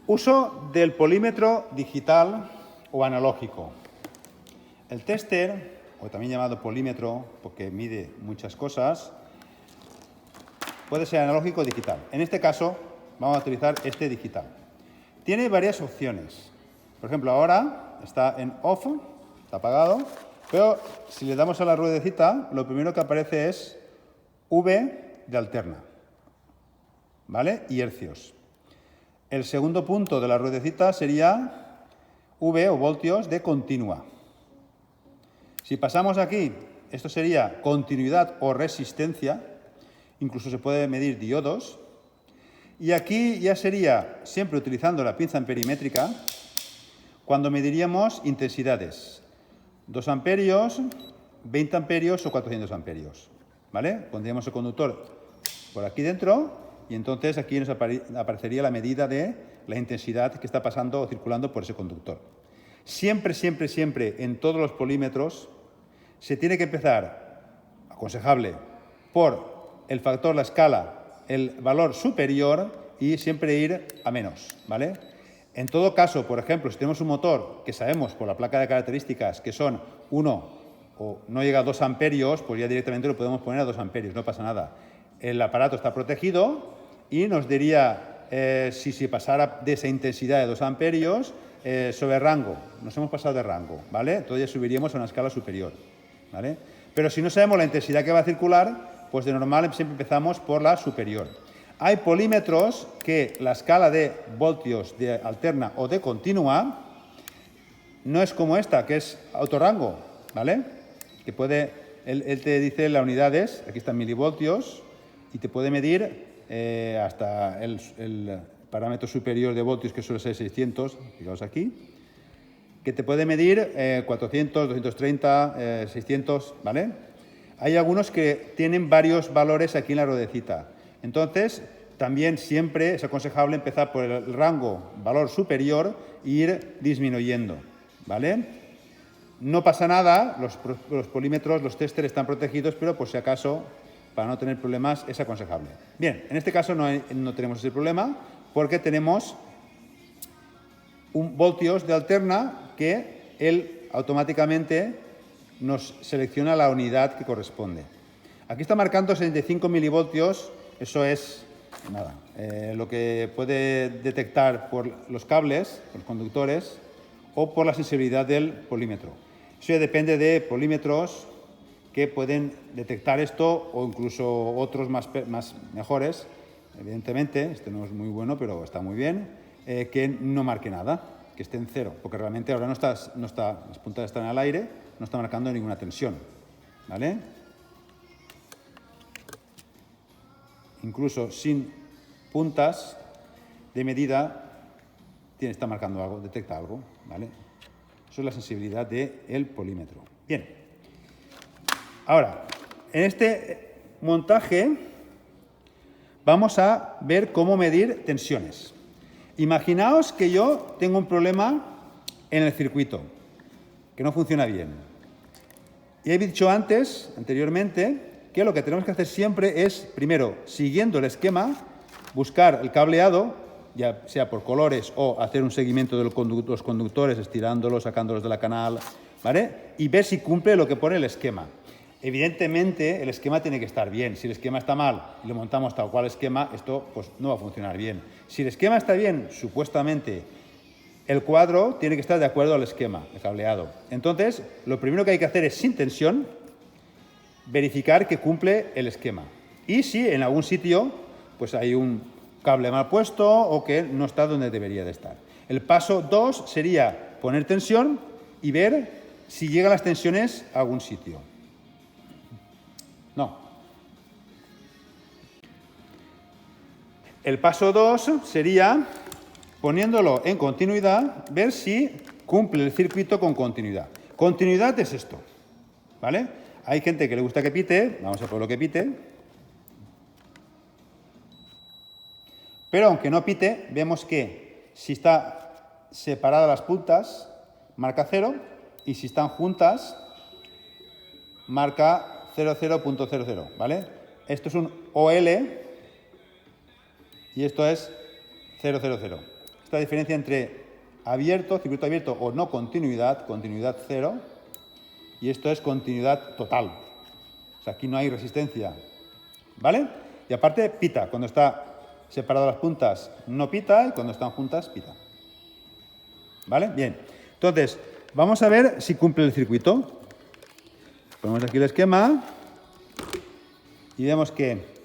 Uso del polímetro digital o analógico. El tester, o también llamado polímetro, porque mide muchas cosas, puede ser analógico o digital. En este caso, vamos a utilizar este digital. Tiene varias opciones. Por ejemplo, ahora está en off, está apagado, pero si le damos a la ruedecita, lo primero que aparece es V de alterna, ¿vale? Y hercios. El segundo punto de la ruedecita sería V o voltios de continua. Si pasamos aquí, esto sería continuidad o resistencia, incluso se puede medir diodos. Y aquí ya sería, siempre utilizando la pinza amperimétrica, cuando mediríamos intensidades. 2 amperios, 20 amperios o 400 amperios. ¿Vale? Pondríamos el conductor por aquí dentro y entonces aquí nos aparecería la medida de la intensidad que está pasando o circulando por ese conductor. Siempre, siempre, siempre en todos los polímetros se tiene que empezar, aconsejable, por el factor, la escala, el valor superior y siempre ir a menos, ¿vale? En todo caso, por ejemplo, si tenemos un motor que sabemos por la placa de características que son 1 o no llega a 2 amperios, pues ya directamente lo podemos poner a 2 amperios, no pasa nada. El aparato está protegido y nos diría si se pasara de esa intensidad de 2 amperios sobre rango. Nos hemos pasado de rango, ¿vale? Entonces ya subiríamos a una escala superior, ¿vale? Pero si no sabemos la intensidad que va a circular, pues de normal siempre empezamos por la superior. Hay polímetros que la escala de voltios de alterna o de continua no es como esta, que es autorrango, ¿vale? Que puede, él te dice las unidades, aquí están milivoltios, y te puede medir hasta el parámetro superior de voltios, que suele ser 600, fijaos aquí, que te puede medir 400, 230, 600, ¿vale? Hay algunos que tienen varios valores aquí en la ruedecita. Entonces, también siempre es aconsejable empezar por el rango valor superior e ir disminuyendo, ¿vale? No pasa nada, los polímetros, los testers están protegidos, pero por si acaso, para no tener problemas, es aconsejable. Bien, en este caso no tenemos ese problema porque tenemos un voltios de alterna que él automáticamente nos selecciona la unidad que corresponde. Aquí está marcando 65 milivoltios, eso es nada, lo que puede detectar por los cables, los conductores, o por la sensibilidad del polímetro. Eso ya depende de polímetros que pueden detectar esto o incluso otros más mejores, evidentemente, este no es muy bueno, pero está muy bien, que no marque nada, que esté en cero, porque realmente ahora no está, las puntas están al aire, no está marcando ninguna tensión, ¿vale? Incluso sin puntas de medida está marcando algo, detecta algo, ¿vale? Eso es la sensibilidad del polímetro. Bien. Ahora, en este montaje vamos a ver cómo medir tensiones. Imaginaos que yo tengo un problema en el circuito, que no funciona bien. Y he dicho anteriormente, que lo que tenemos que hacer siempre es, primero, siguiendo el esquema, buscar el cableado, ya sea por colores o hacer un seguimiento de los conductores, estirándolos, sacándolos de la canal, ¿vale? Y ver si cumple lo que pone el esquema. Evidentemente, el esquema tiene que estar bien. Si el esquema está mal y lo montamos tal cual esquema, esto pues, no va a funcionar bien. Si el esquema está bien, supuestamente, el cuadro tiene que estar de acuerdo al esquema, el cableado. Entonces, lo primero que hay que hacer es, sin tensión, verificar que cumple el esquema. Y si en algún sitio pues hay un cable mal puesto o que no está donde debería de estar. El paso 2 sería poner tensión y ver si llegan las tensiones a algún sitio. No. El paso 2 sería, poniéndolo en continuidad, ver si cumple el circuito con continuidad. Continuidad es esto, ¿vale? Hay gente que le gusta que pite, vamos a por lo que pite. Pero aunque no pite, vemos que si está separada las puntas, marca 0, y si están juntas, marca 00.00, ¿vale? Esto es un OL y esto es 000. Esta diferencia entre abierto, circuito abierto o no continuidad, continuidad cero, y esto es continuidad total. O sea, aquí no hay resistencia, ¿vale? Y aparte pita, cuando está separado las puntas no pita y cuando están juntas pita. ¿Vale? Bien. Entonces, vamos a ver si cumple el circuito. Ponemos aquí el esquema y vemos que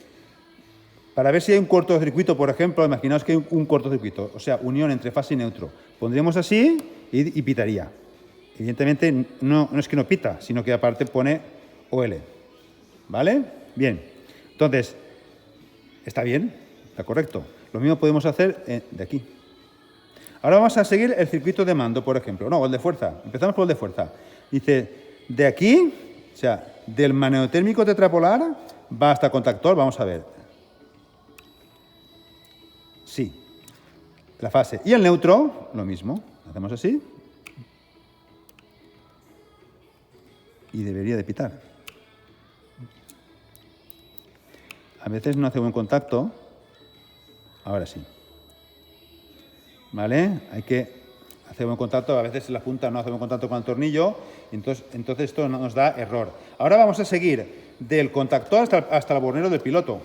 para ver si hay un cortocircuito, por ejemplo, imaginaos que hay un cortocircuito, o sea, unión entre fase y neutro. Pondríamos así y pitaría. Evidentemente no es que no pita, sino que aparte pone OL. ¿Vale? Bien. Entonces, está bien, está correcto. Lo mismo podemos hacer de aquí. Ahora vamos a seguir el circuito de mando, por ejemplo. No, el de fuerza. Empezamos por el de fuerza. Dice, de aquí, o sea, del magnetotérmico tetrapolar va hasta contactor. Vamos a ver. Sí. La fase. Y el neutro, lo mismo. Hacemos así. Y debería de pitar. A veces no hace buen contacto. Ahora sí. ¿Vale? Hay que hacer buen contacto. A veces la punta no hace buen contacto con el tornillo. Entonces esto nos da error. Ahora vamos a seguir del contactor hasta el bornero del piloto.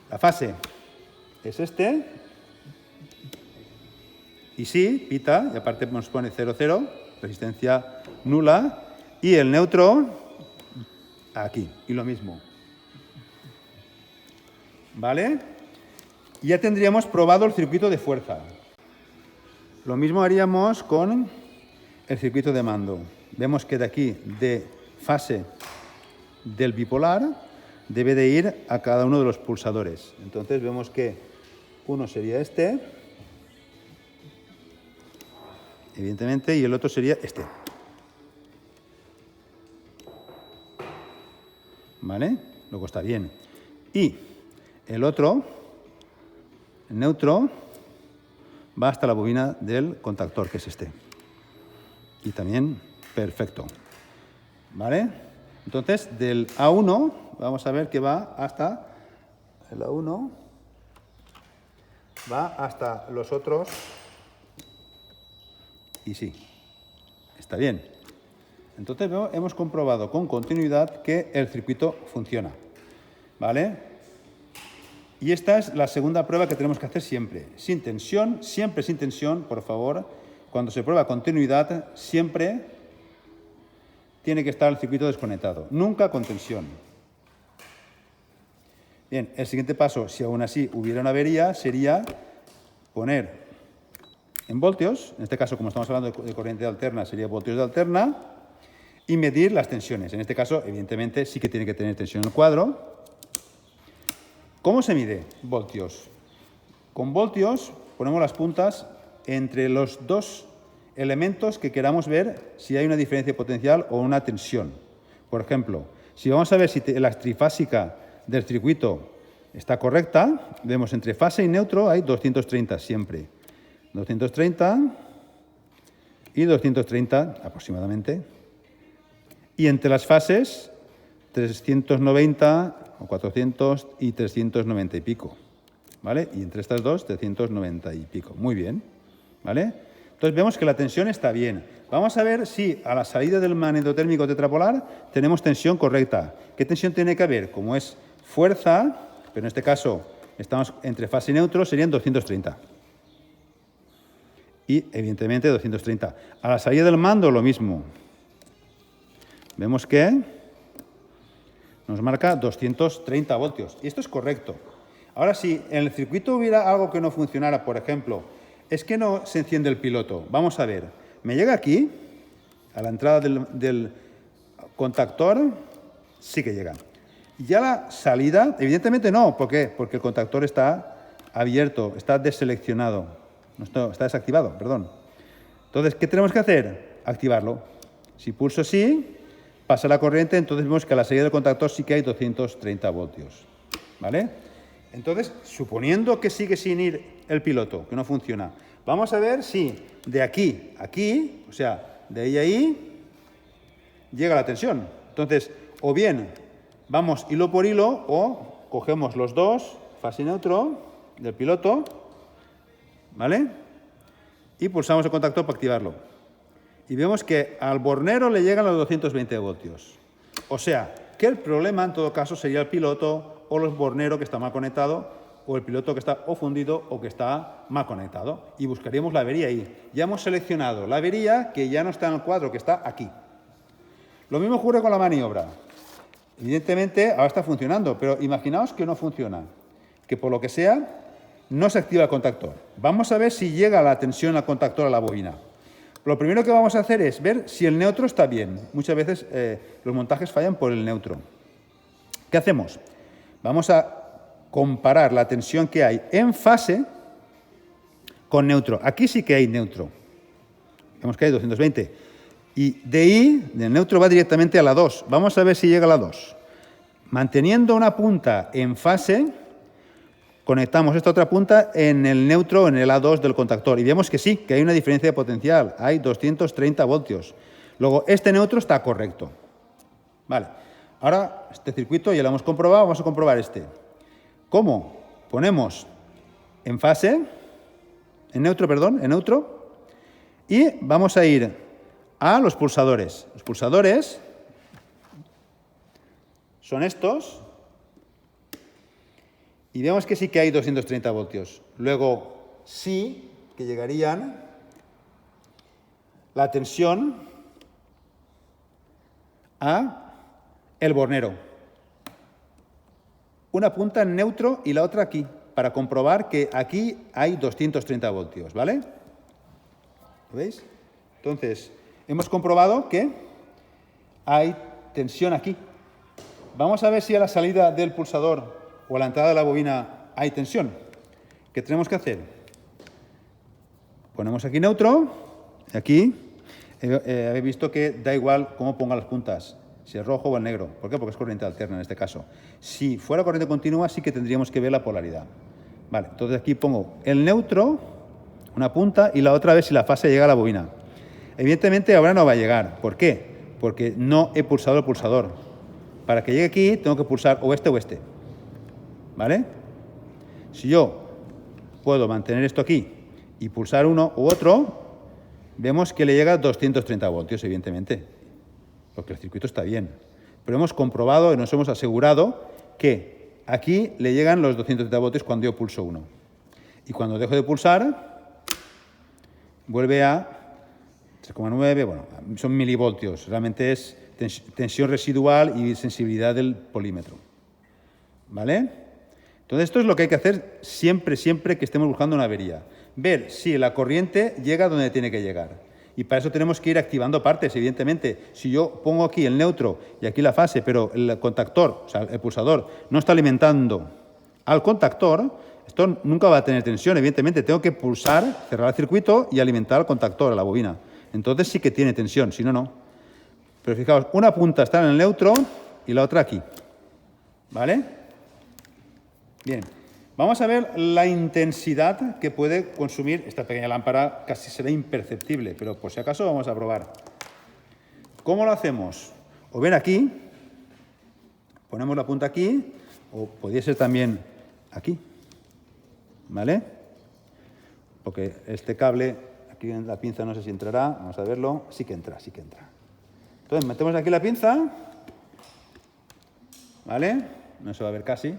La fase es este. Y sí, pita. Y aparte nos pone 0,0. Resistencia nula. Y el neutro aquí. Y lo mismo. ¿Vale? Y ya tendríamos probado el circuito de fuerza. Lo mismo haríamos con el circuito de mando. Vemos que de aquí, de fase del bipolar, debe de ir a cada uno de los pulsadores. Entonces vemos que uno sería este, evidentemente, y el otro sería este. ¿Vale? Luego está bien. Y el otro, el neutro, va hasta la bobina del contactor, que es este. Y también perfecto. ¿Vale? Entonces, del A1, vamos a ver que va hasta... El A1 va hasta los otros. Y sí, está bien. Entonces, hemos comprobado con continuidad que el circuito funciona. ¿Vale? Y esta es la segunda prueba que tenemos que hacer siempre. Sin tensión, siempre sin tensión, por favor. Cuando se prueba continuidad, siempre tiene que estar el circuito desconectado. Nunca con tensión. Bien, el siguiente paso, si aún así hubiera una avería, sería poner en voltios, en este caso, como estamos hablando de corriente alterna, sería voltios de alterna, y medir las tensiones. En este caso, evidentemente, sí que tiene que tener tensión en el cuadro. ¿Cómo se mide? Voltios. Con voltios ponemos las puntas entre los dos elementos que queramos ver si hay una diferencia de potencial o una tensión. Por ejemplo, si vamos a ver si la trifásica del circuito está correcta, vemos entre fase y neutro hay 230 siempre. 230 y 230 aproximadamente. Y entre las fases 390 o 400 y 390 y pico, ¿vale? Y entre estas dos, 390 y pico. Muy bien, ¿vale? Entonces vemos que la tensión está bien. Vamos a ver si a la salida del magnetotérmico tetrapolar tenemos tensión correcta. ¿Qué tensión tiene que haber? Como es fuerza, pero en este caso estamos entre fase y neutro, serían 230. Y evidentemente 230. A la salida del mando lo mismo. Vemos que nos marca 230 voltios. Y esto es correcto. Ahora, si en el circuito hubiera algo que no funcionara, por ejemplo, es que no se enciende el piloto. Vamos a ver. Me llega aquí, a la entrada del contactor, sí que llega. Y ya la salida, evidentemente no. ¿Por qué? Porque el contactor está abierto, está deseleccionado. No está desactivado, perdón. Entonces, ¿qué tenemos que hacer? Activarlo. Si pulso sí, pasa la corriente, entonces vemos que a la salida del contactor sí que hay 230 voltios. ¿Vale? Entonces, suponiendo que sigue sin ir el piloto, que no funciona, vamos a ver si de aquí a aquí, o sea, de ahí a ahí, llega la tensión. Entonces, o bien vamos hilo por hilo o cogemos los dos, fase y neutro, del piloto, ¿vale? y pulsamos el contactor para activarlo. Y vemos que al bornero le llegan los 220 voltios. O sea, que el problema en todo caso sería el piloto o los borneros que está mal conectado, o el piloto que está o fundido o que está mal conectado. Y buscaríamos la avería ahí. Ya hemos seleccionado la avería que ya no está en el cuadro, que está aquí. Lo mismo ocurre con la maniobra. Evidentemente ahora está funcionando, pero imaginaos que no funciona, que por lo que sea no se activa el contactor. Vamos a ver si llega la tensión al contactor a la bobina. Lo primero que vamos a hacer es ver si el neutro está bien. Muchas veces los montajes fallan por el neutro. ¿Qué hacemos? Vamos a comparar la tensión que hay en fase con neutro. Aquí sí que hay neutro. Vemos que hay 220. Y de ahí, del neutro va directamente a la 2. Vamos a ver si llega a la 2. Manteniendo una punta en fase, conectamos esta otra punta en el neutro, en el A2 del contactor. Y vemos que sí, que hay una diferencia de potencial. Hay 230 voltios. Luego, este neutro está correcto. Vale. Ahora, este circuito ya lo hemos comprobado. Vamos a comprobar este. ¿Cómo? Ponemos en fase, en neutro, y vamos a ir a los pulsadores. Los pulsadores son estos, y vemos que sí que hay 230 voltios. Luego, sí que llegarían la tensión a el bornero. Una punta en neutro y la otra aquí, para comprobar que aquí hay 230 voltios, ¿vale? ¿Lo veis? Entonces, hemos comprobado que hay tensión aquí. Vamos a ver si a la salida del pulsador o a la entrada de la bobina hay tensión. ¿Qué tenemos que hacer? Ponemos aquí neutro, aquí. Habéis visto que da igual cómo ponga las puntas, si es rojo o el negro. ¿Por qué? Porque es corriente alterna en este caso. Si fuera corriente continua, sí que tendríamos que ver la polaridad. Vale, entonces aquí pongo el neutro, una punta, y la otra vez si la fase llega a la bobina. Evidentemente ahora no va a llegar. ¿Por qué? Porque no he pulsado el pulsador. Para que llegue aquí tengo que pulsar o este o este. ¿Vale? Si yo puedo mantener esto aquí y pulsar uno u otro, vemos que le llega 230 voltios, evidentemente, porque el circuito está bien. Pero hemos comprobado y nos hemos asegurado que aquí le llegan los 230 voltios cuando yo pulso uno. Y cuando dejo de pulsar, vuelve a 3,9, bueno, son milivoltios. Realmente es tensión residual y sensibilidad del polímetro. ¿Vale? Entonces, esto es lo que hay que hacer siempre que estemos buscando una avería. Ver si la corriente llega donde tiene que llegar. Y para eso tenemos que ir activando partes, evidentemente. Si yo pongo aquí el neutro y aquí la fase, pero el contactor, o sea, el pulsador, no está alimentando al contactor, esto nunca va a tener tensión. Evidentemente, tengo que pulsar, cerrar el circuito y alimentar al contactor, a la bobina. Entonces sí que tiene tensión, si no, no. Pero fijaos, una punta está en el neutro y la otra aquí. ¿Vale? Bien. Vamos a ver la intensidad que puede consumir esta pequeña lámpara. Casi será imperceptible, pero por si acaso vamos a probar. ¿Cómo lo hacemos? O bien aquí, ponemos la punta aquí, o podría ser también aquí, ¿vale? Porque este cable, aquí en la pinza no sé si entrará, vamos a verlo, sí que entra, sí que entra. Entonces metemos aquí la pinza, ¿vale? No se va a ver casi.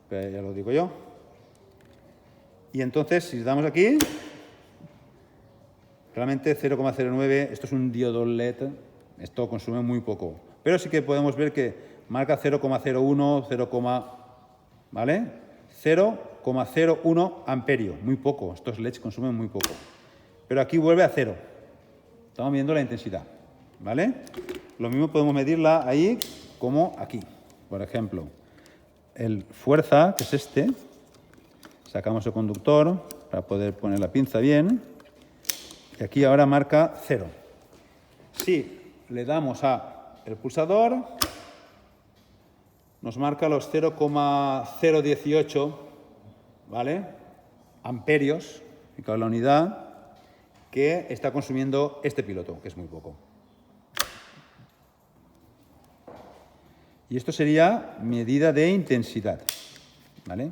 Pero ya lo digo yo. Y entonces, si damos aquí, realmente 0,09, esto es un diodo LED, esto consume muy poco. Pero sí que podemos ver que marca 0,01, 0, ¿vale? 0,01 amperio, muy poco. Estos LEDs consumen muy poco. Pero aquí vuelve a 0. Estamos midiendo la intensidad, ¿vale? Lo mismo podemos medirla ahí como aquí, por ejemplo. El fuerza, que es este, sacamos el conductor para poder poner la pinza bien, y aquí ahora marca 0. Si le damos a el pulsador, nos marca los 0,018, ¿vale? Amperios, fijaos la unidad que está consumiendo este piloto, que es muy poco. Y esto sería medida de intensidad, ¿vale?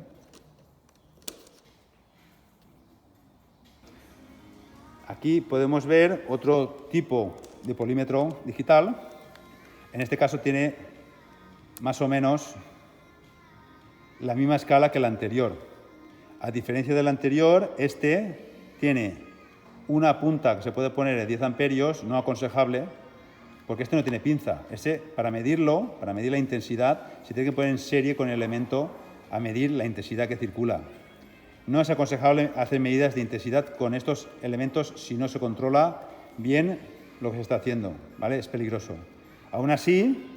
Aquí podemos ver otro tipo de polímetro digital. En este caso tiene más o menos la misma escala que el anterior. A diferencia del anterior, este tiene una punta que se puede poner de 10 amperios, no aconsejable, porque este no tiene pinza. Ese, para medirlo, para medir la intensidad, se tiene que poner en serie con el elemento a medir la intensidad que circula. No es aconsejable hacer medidas de intensidad con estos elementos si no se controla bien lo que se está haciendo, ¿vale? Es peligroso. Aún así,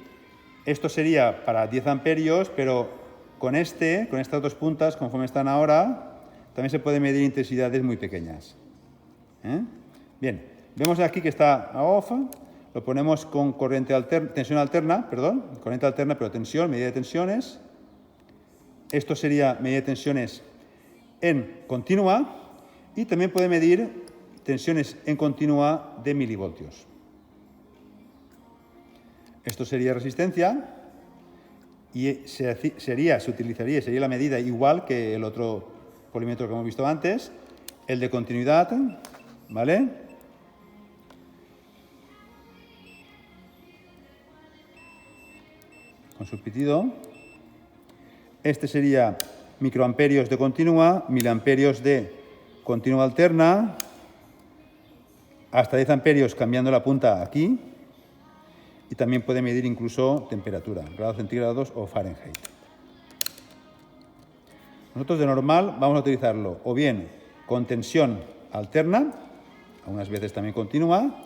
esto sería para 10 amperios, pero con estas dos puntas, conforme están ahora, también se puede medir intensidades muy pequeñas. Bien, vemos aquí que está a off, lo ponemos con corriente tensión alterna, corriente alterna, pero tensión, medida de tensiones. Esto sería medida de tensiones en continua y también puede medir tensiones en continua de milivoltios. Esto sería resistencia y sería la medida igual que el otro polímetro que hemos visto antes, el de continuidad, ¿vale? Con su pitido. Este sería microamperios de continua, miliamperios de continua alterna, hasta 10 amperios cambiando la punta aquí, y también puede medir incluso temperatura, grados centígrados o Fahrenheit. Nosotros de normal vamos a utilizarlo o bien con tensión alterna, algunas veces también continua,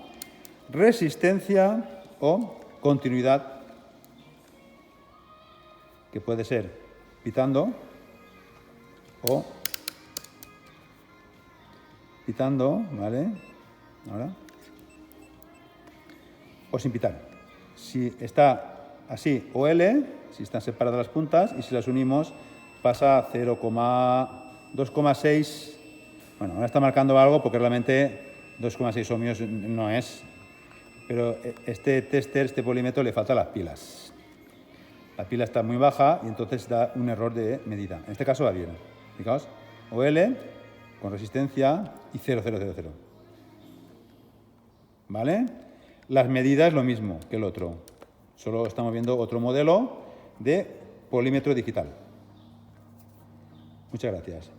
resistencia o continuidad, que puede ser pitando o pitando, ¿vale? Ahora. O sin pitar. Si está así OL, si están separadas las puntas, y si las unimos pasa a 2,6. Bueno, ahora está marcando algo porque realmente 2,6 ohmios no es. Pero este tester, este polímetro, le faltan las pilas. La pila está muy baja y entonces da un error de medida. En este caso va bien. Fijaos, OL con resistencia y 0,000. ¿Vale? Las medidas lo mismo que el otro. Solo estamos viendo otro modelo de polímetro digital. Muchas gracias.